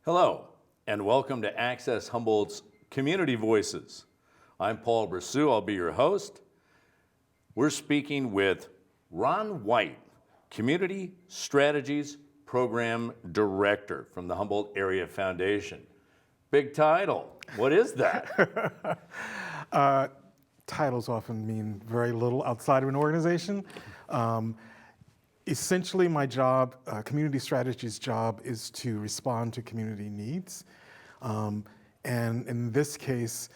Hello, and welcome to Access Humboldt's Community Voices. I'm Paul Bressoud, I'll be your host. We're speaking with Ron White, Community Strategies Program Director from the Humboldt Area Foundation. Big title, what is that? Titles often mean very little outside of an organization. Essentially, my job, community strategies job, is to respond to community needs. And in this case,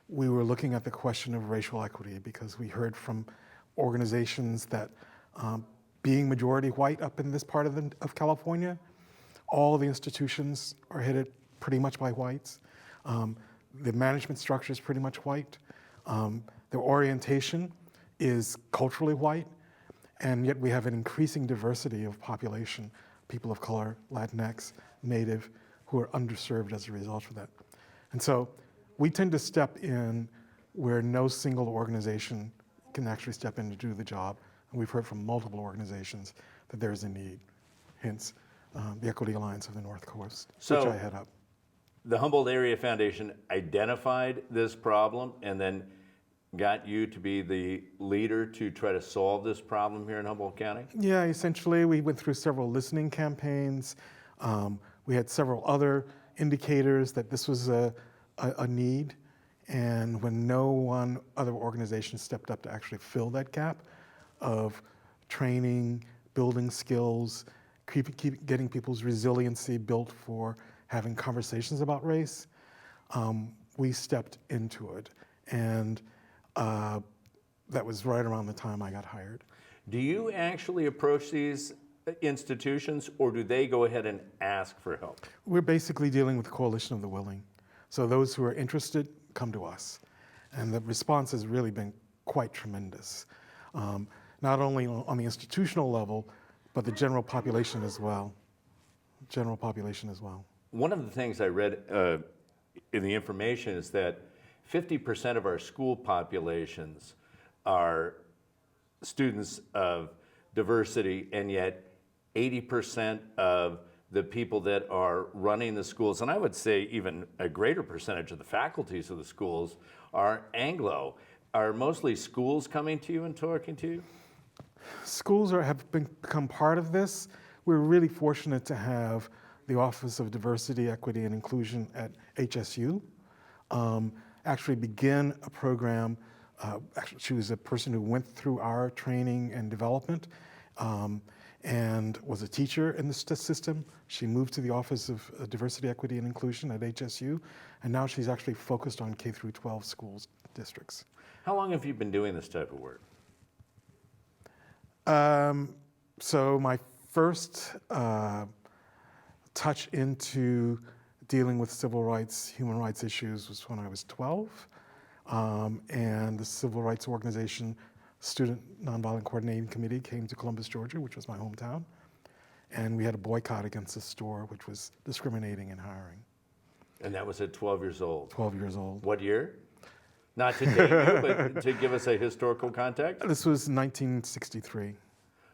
we were looking at the question of racial equity because we heard from organizations that being majority white up in this part of California, all the institutions are headed pretty much by whites. The management structure is pretty much white. Their orientation is culturally white. And yet we have an increasing diversity of population, people of color, Latinx, Native, who are underserved as a result of that. And so we tend to step in where no single organization can actually step in to do the job. And we've heard from multiple organizations that there's a need, hence the Equity Alliance of the North Coast, which I head up. The Humboldt Area Foundation identified this problem and then got you to be the leader to try to solve this problem here in Humboldt County? Yeah, essentially we went through several listening campaigns. We had several other indicators that this was a need. And when no one other organization stepped up to actually fill that gap of training, building skills, getting people's resiliency built for having conversations about race, we stepped into it. And that was right around the time I got hired. Do you actually approach these institutions, or do they go ahead and ask for help? We're basically dealing with the coalition of the willing. So those who are interested come to us. And the response has really been quite tremendous, not only on the institutional level, but the general population as well. One of the things I read in the information is that 50% of our school populations are students of diversity, and yet 80% of the people that are running the schools, and I would say even a greater percentage of the faculties of the schools, are Anglo. Are mostly schools coming to you and talking to you? Schools have become part of this. We're really fortunate to have the Office of Diversity, Equity, and Inclusion at HSU. Actually begin a program. Actually, she was a person who went through our training and development and was a teacher in the system. She moved to the Office of Diversity, Equity, and Inclusion at HSU, and now she's actually focused on K through 12 schools districts. How long have you been doing this type of work? So my first touch into dealing with civil rights, human rights issues was when I was 12. And the Civil Rights Organization Student Nonviolent Coordinating Committee came to Columbus, Georgia, which was my hometown. And we had a boycott against the store, which was discriminating in hiring. And that was at 12 years old? 12 years old. What year? Not to date you, but to give us a historical context? This was 1963.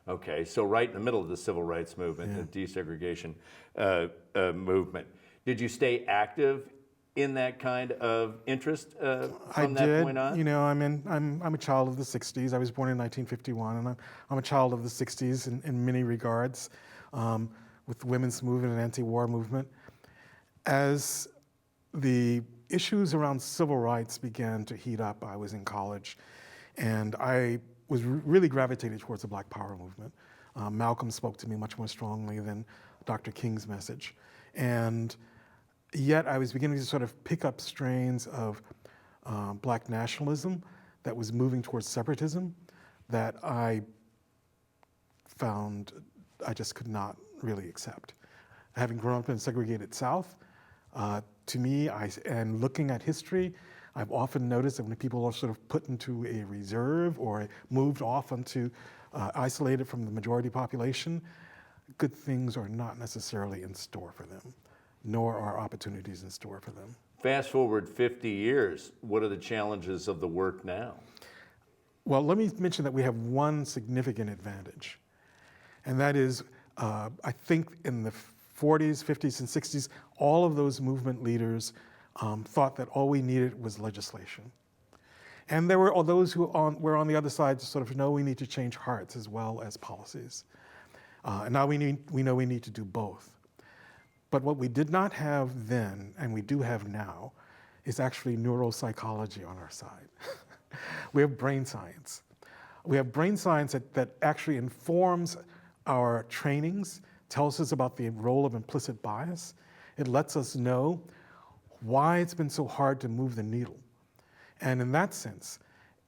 Okay, so right in the middle of the civil rights movement, the desegregation movement. Did you stay active in that kind of interest from that point on? You know, I'm a child of the 60s. I was born in 1951, and I'm a child of the 60s in many regards, with the women's movement and anti-war movement. As the issues around civil rights began to heat up, I was in college, and I was really gravitated towards the Black Power movement. Malcolm spoke to me much more strongly than Dr. King's message. And yet I was beginning to sort of pick up strains of Black nationalism that was moving towards separatism that I found I just could not really accept. Having grown up in a segregated South, to me, and looking at history, I've often noticed that when people are sort of put into a reserve or moved off onto isolated from the majority population, good things are not necessarily in store for them, nor are opportunities in store for them. Fast forward 50 years, what are the challenges of the work now? Well, let me mention that we have one significant advantage, and that is, I think in the 40s, 50s, and 60s, all of those movement leaders thought that all we needed was legislation. And there were all those who were on the other side to sort of know we need to change hearts as well as policies. And now we know we need to do both. But what we did not have then, and we do have now, is actually neuropsychology on our side. We have brain science. We have brain science that actually informs our trainings, tells us about the role of implicit bias. It lets us know why it's been so hard to move the needle. And in that sense,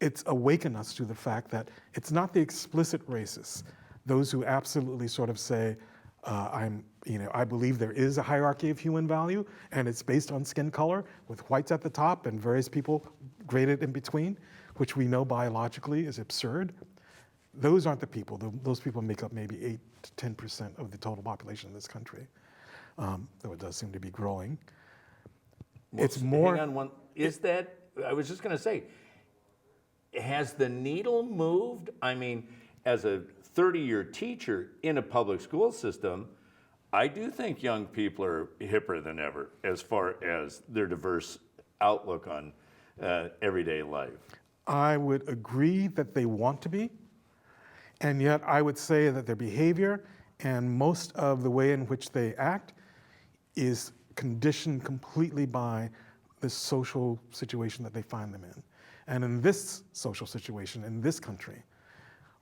it's awakened us to the fact that it's not the explicit racists, those who absolutely sort of say, I believe there is a hierarchy of human value, and it's based on skin color, with whites at the top and various people graded in between, which we know biologically is absurd. Those aren't the people. Those people make up maybe 8 to 10% of the total population in this country, though it does seem to be growing. Well, it's more. Hang on one. Is that? I was just going to say, has the needle moved? I mean, as a 30-year teacher in a public school system, I do think young people are hipper than ever as far as their diverse outlook on everyday life. I would agree that they want to be, and yet I would say that their behavior and most of the way in which they act is conditioned completely by the social situation that they find them in. And in this social situation, in this country,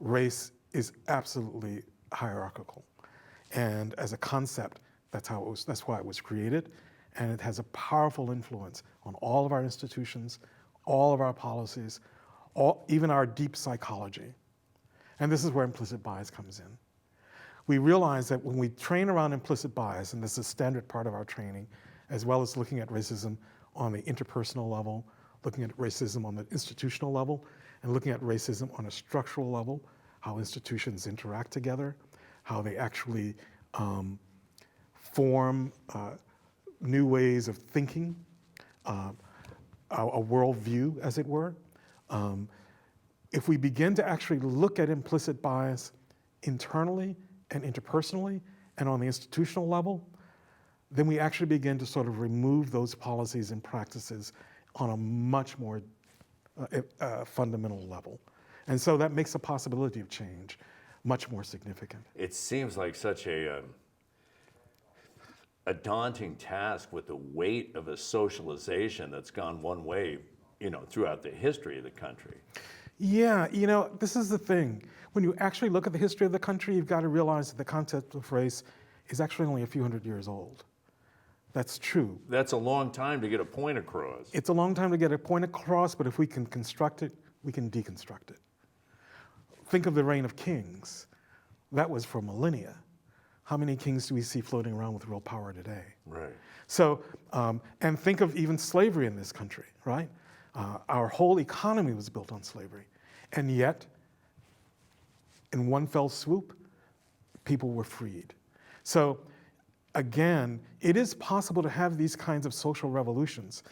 race is absolutely hierarchical. And as a concept, that's why it was created. And it has a powerful influence on all of our institutions, all of our policies, even our deep psychology. And this is where implicit bias comes in. We realize that when we train around implicit bias, and this is a standard part of our training, as well as looking at racism on the interpersonal level, looking at racism on the institutional level, and looking at racism on a structural level, how institutions interact together, how they actually form new ways of thinking, a worldview, as it were. If we begin to actually look at implicit bias internally and interpersonally and on the institutional level, then we actually begin to sort of remove those policies and practices on a much more fundamental level. And so that makes the possibility of change much more significant. It seems like such a daunting task with the weight of a socialization that's gone one way, throughout the history of the country. Yeah, this is the thing. When you actually look at the history of the country, you've got to realize that the concept of race is actually only a few hundred years old. That's true. That's a long time to get a point across. It's a long time to get a point across, but if we can construct it, we can deconstruct it. Think of the reign of kings. That was for millennia. How many kings do we see floating around with real power today? Right. So, and think of even slavery in this country, right? Our whole economy was built on slavery. And yet, in one fell swoop, people were freed. So, again, it is possible to have these kinds of social revolutions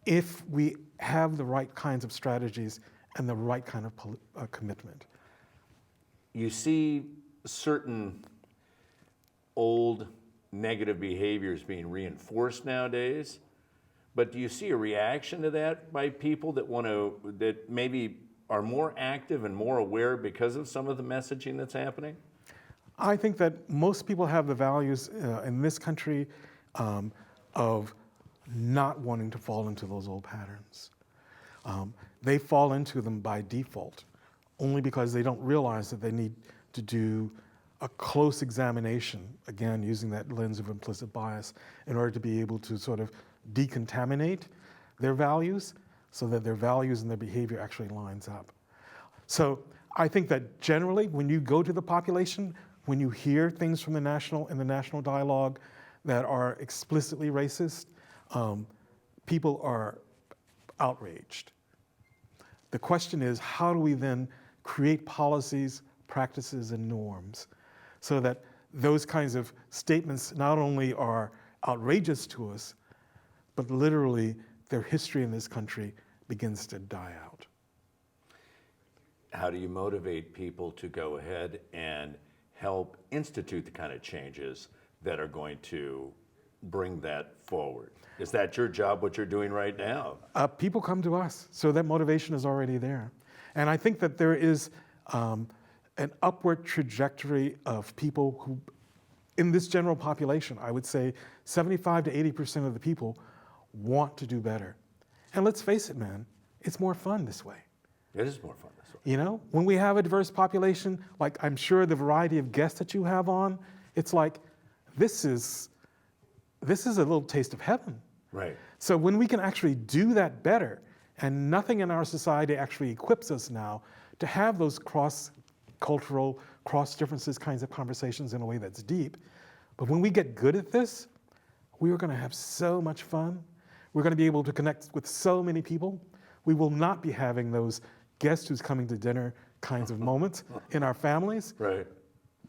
if we have the right kinds of strategies and the right kind of commitment. You see certain old negative behaviors being reinforced nowadays, but do you see a reaction to that by people that maybe are more active and more aware because of some of the messaging that's happening? I think that most people have the values in this country of not wanting to fall into those old patterns. They fall into them by default, only because they don't realize that they need to do a close examination, again, using that lens of implicit bias, in order to be able to sort of decontaminate their values so that their values and their behavior actually lines up. So I think that generally, when you go to the population, when you hear things from the national dialogue that are explicitly racist, people are outraged. The question is, how do we then create policies, practices, and norms so that those kinds of statements not only are outrageous to us, but literally their history in this country begins to die out. How do you motivate people to go ahead and help institute the kind of changes that are going to bring that forward? Is that your job, what you're doing right now? People come to us, so that motivation is already there. And I think that there is an upward trajectory of people who, in this general population, I would say 75 to 80% of the people want to do better. And let's face it, man, it's more fun this way. It is more fun this way. You know, when we have a diverse population, like I'm sure the variety of guests that you have on, it's like, this is a little taste of heaven. Right. So when we can actually do that better, and nothing in our society actually equips us now to have those cross-cultural, cross-differences kinds of conversations in a way that's deep. But when we get good at this, we are going to have so much fun. We're going to be able to connect with so many people. We will not be having those guest who's coming to dinner kinds of moments in our families. Right.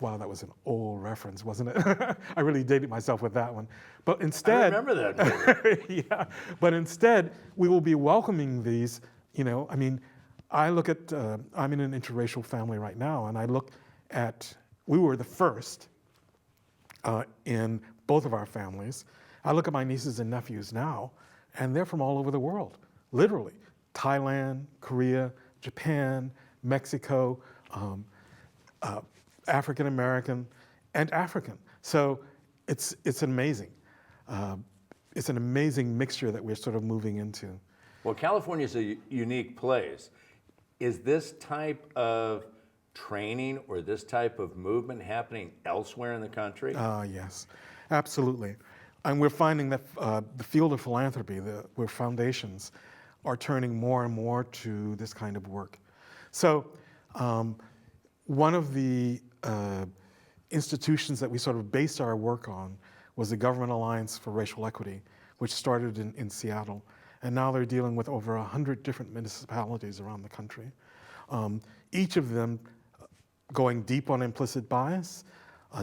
Wow, that was an old reference, wasn't it? I really dated myself with that one. But instead, I remember that. yeah. But instead, we will be welcoming these. You know, I mean, I look at. I'm in an interracial family right now, and I look at. We were the first in both of our families. I look at my nieces and nephews now, and they're from all over the world, literally. Thailand, Korea, Japan, Mexico. African American, and African. So it's amazing. It's an amazing mixture that we're sort of moving into. Well, California is a unique place. Is this type of training or this type of movement happening elsewhere in the country? Yes, absolutely. And we're finding that the field of philanthropy, where foundations are turning more and more to this kind of work. So one of the institutions that we sort of based our work on was the Government Alliance for Racial Equity, which started in Seattle. And now they're dealing with over 100 different municipalities around the country. Each of them going deep on implicit bias,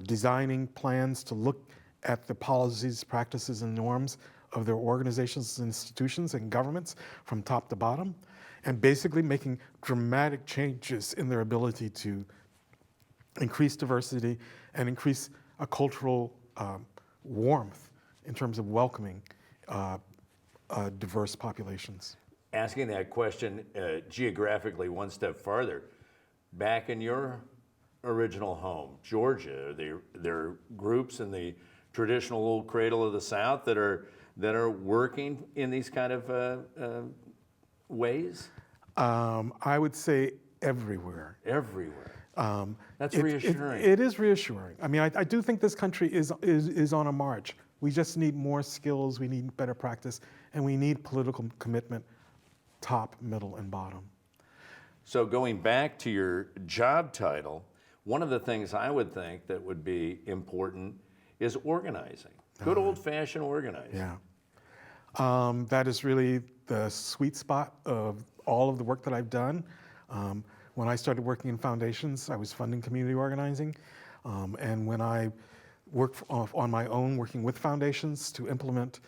designing plans to look at the policies, practices, and norms of their organizations, institutions, and governments from top to bottom, and basically making dramatic changes in their ability to increase diversity and increase a cultural warmth in terms of welcoming diverse populations. Asking that question geographically one step farther, back in your original home, Georgia, there are groups in the traditional old cradle of the South that are working in these kind of ways? I would say everywhere. Everywhere. That's reassuring. It is reassuring. I mean, I do think this country is on a march. We just need more skills, we need better practice, and we need political commitment, top, middle, and bottom. So going back to your job title, one of the things I would think that would be important is organizing. Good old-fashioned organizing. Yeah. That is really the sweet spot of all of the work that I've done. When I started working in foundations, I was funding community organizing. And when I worked on my own, working with foundations to implement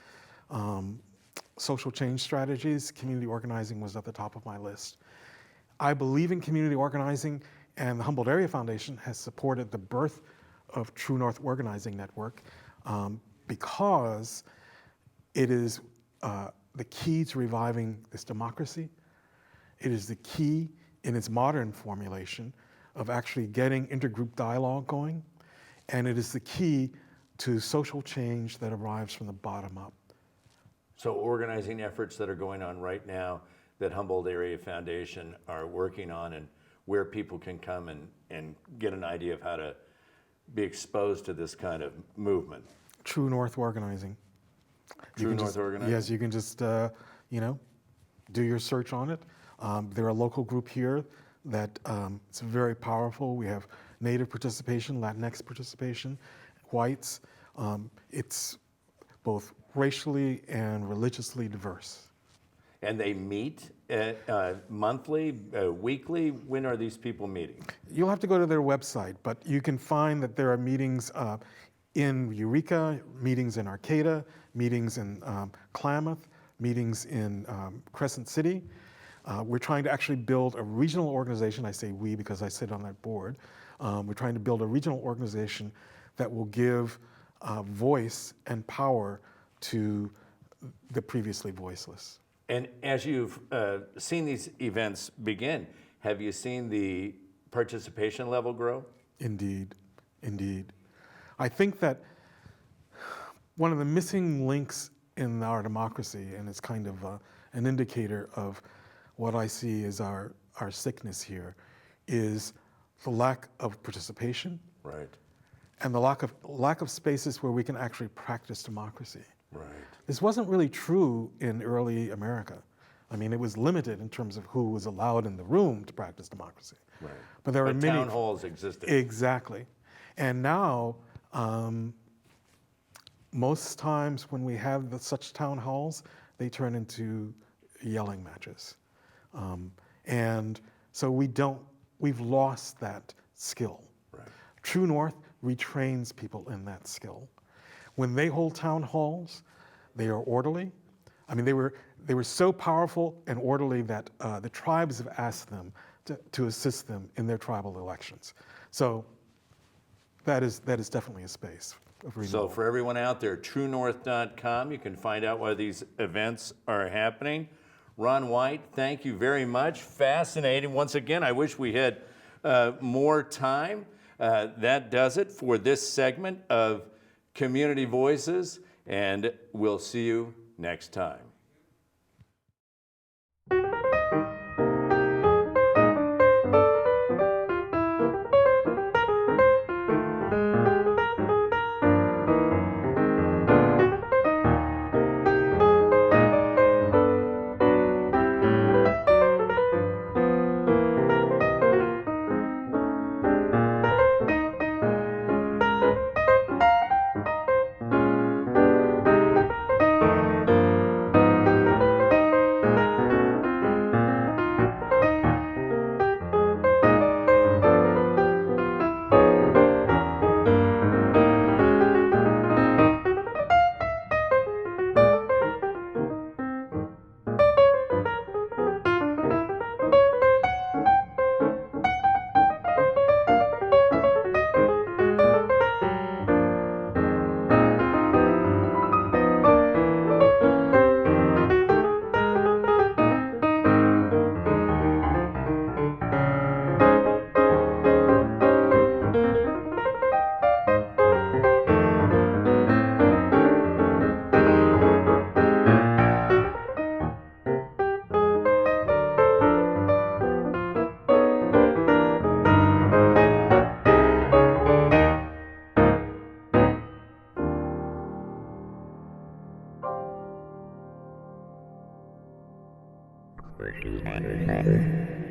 social change strategies, community organizing was at the top of my list. I believe in community organizing, and the Humboldt Area Foundation has supported the birth of True North Organizing Network because it is the key to reviving this democracy. It is the key in its modern formulation of actually getting intergroup dialogue going, and it is the key to social change that arrives from the bottom up. So organizing efforts that are going on right now that Humboldt Area Foundation are working on, and where people can come and get an idea of how to be exposed to this kind of movement. True North Organizing. True North Organizing? Yes, you can just, do your search on it. They're a local group here that it's very powerful. We have Native participation, Latinx participation, whites. It's both racially and religiously diverse. And they meet monthly, weekly? When are these people meeting? You'll have to go to their website, but you can find that there are meetings in Eureka, meetings in Arcata, meetings in Klamath, meetings in Crescent City. We're trying to actually build a regional organization. I say we because I sit on that board, We're trying to build a regional organization that will give voice and power to the previously voiceless. And as you've seen these events begin, have you seen the participation level grow? Indeed, indeed. I think that one of the missing links in our democracy, and it's kind of an indicator of what I see as our sickness here, is the lack of participation. Right. And the lack of spaces where we can actually practice democracy. Right. This wasn't really true in early America. I mean, it was limited in terms of who was allowed in the room to practice democracy. Right. But there were many town halls existed. Exactly. And now, most times when we have such town halls, they turn into yelling matches. And so we've lost that skill. Right. True North retrains people in that skill. When they hold town halls, they are orderly. I mean, they were so powerful and orderly that the tribes have asked them to assist them in their tribal elections. So that is definitely a space of renewal. So for everyone out there, truenorth.com, you can find out why these events are happening. Ron White, thank you very much. Fascinating. Once again, I wish we had more time. That does it for this segment of Community Voices, and we'll see you next time. Thank you.